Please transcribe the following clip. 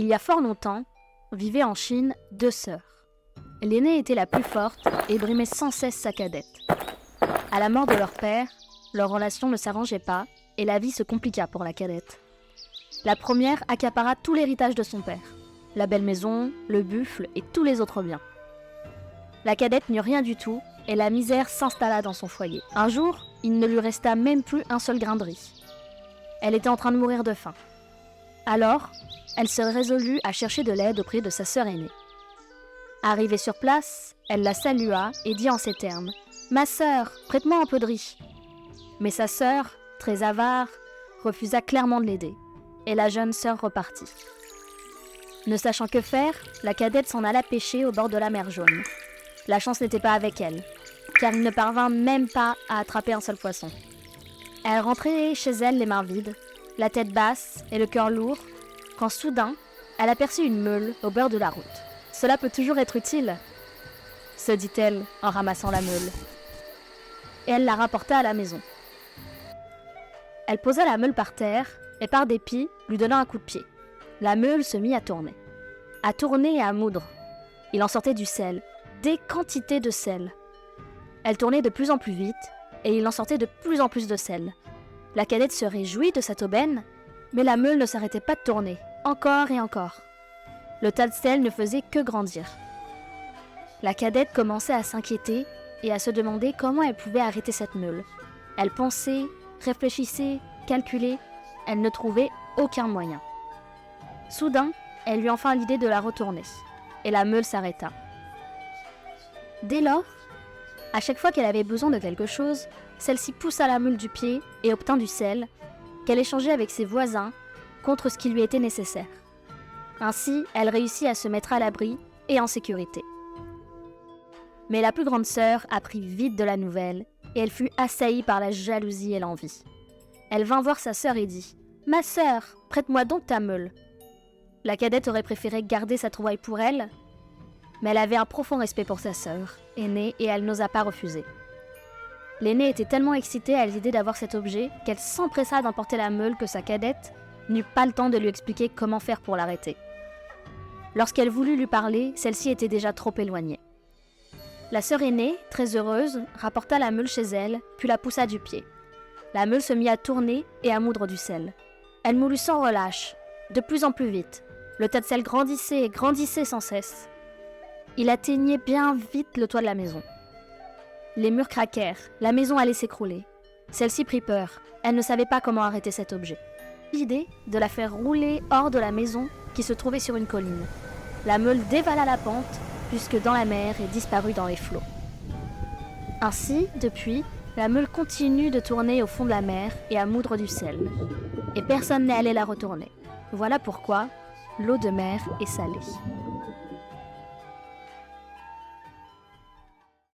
Il y a fort longtemps, vivaient en Chine 2 sœurs. L'aînée était la plus forte et brimait sans cesse sa cadette. À la mort de leur père, leur relation ne s'arrangeait pas et la vie se compliqua pour la cadette. La première accapara tout l'héritage de son père, la belle maison, le buffle et tous les autres biens. La cadette n'eut rien du tout et la misère s'installa dans son foyer. Un jour, il ne lui resta même plus un seul grain de riz. Elle était en train de mourir de faim. Alors, elle se résolut à chercher de l'aide auprès de sa sœur aînée. Arrivée sur place, elle la salua et dit en ces termes : « Ma sœur, prête-moi un peu de riz. » Mais sa sœur, très avare, refusa clairement de l'aider, et la jeune sœur repartit. Ne sachant que faire, la cadette s'en alla pêcher au bord de la mer Jaune. La chance n'était pas avec elle, car il ne parvint même pas à attraper un seul poisson. Elle rentrait chez elle les mains vides, la tête basse et le cœur lourd, quand soudain, elle aperçut une meule au bord de la route. « Cela peut toujours être utile », se dit-elle en ramassant la meule. Et elle la rapporta à la maison. Elle posa la meule par terre et par dépit lui donna un coup de pied. La meule se mit à tourner et à moudre. Il en sortait du sel, des quantités de sel. Elle tournait de plus en plus vite et il en sortait de plus en plus de sel. La cadette se réjouit de cette aubaine, mais la meule ne s'arrêtait pas de tourner, encore et encore. Le tas de sel ne faisait que grandir. La cadette commençait à s'inquiéter et à se demander comment elle pouvait arrêter cette meule. Elle pensait, réfléchissait, calculait, elle ne trouvait aucun moyen. Soudain, elle eut enfin l'idée de la retourner, et la meule s'arrêta. Dès lors, à chaque fois qu'elle avait besoin de quelque chose, celle-ci poussa la meule du pied et obtint du sel, qu'elle échangeait avec ses voisins contre ce qui lui était nécessaire. Ainsi, elle réussit à se mettre à l'abri et en sécurité. Mais la plus grande sœur apprit vite de la nouvelle et elle fut assaillie par la jalousie et l'envie. Elle vint voir sa sœur et dit : « Ma sœur, prête-moi donc ta meule. » La cadette aurait préféré garder sa trouvaille pour elle, mais elle avait un profond respect pour sa sœur aînée et elle n'osa pas refuser. L'aînée était tellement excitée à l'idée d'avoir cet objet qu'elle s'empressa d'emporter la meule que sa cadette n'eut pas le temps de lui expliquer comment faire pour l'arrêter. Lorsqu'elle voulut lui parler, celle-ci était déjà trop éloignée. La sœur aînée, très heureuse, rapporta la meule chez elle, puis la poussa du pied. La meule se mit à tourner et à moudre du sel. Elle moulut sans relâche, de plus en plus vite. Le tas de sel grandissait et grandissait sans cesse. Il atteignait bien vite le toit de la maison. Les murs craquèrent, la maison allait s'écrouler. Celle-ci prit peur, elle ne savait pas comment arrêter cet objet. L'idée de la faire rouler hors de la maison qui se trouvait sur une colline. La meule dévala la pente jusque dans la mer et disparut dans les flots. Ainsi, depuis, la meule continue de tourner au fond de la mer et à moudre du sel. Et personne n'est allé la retourner. Voilà pourquoi l'eau de mer est salée.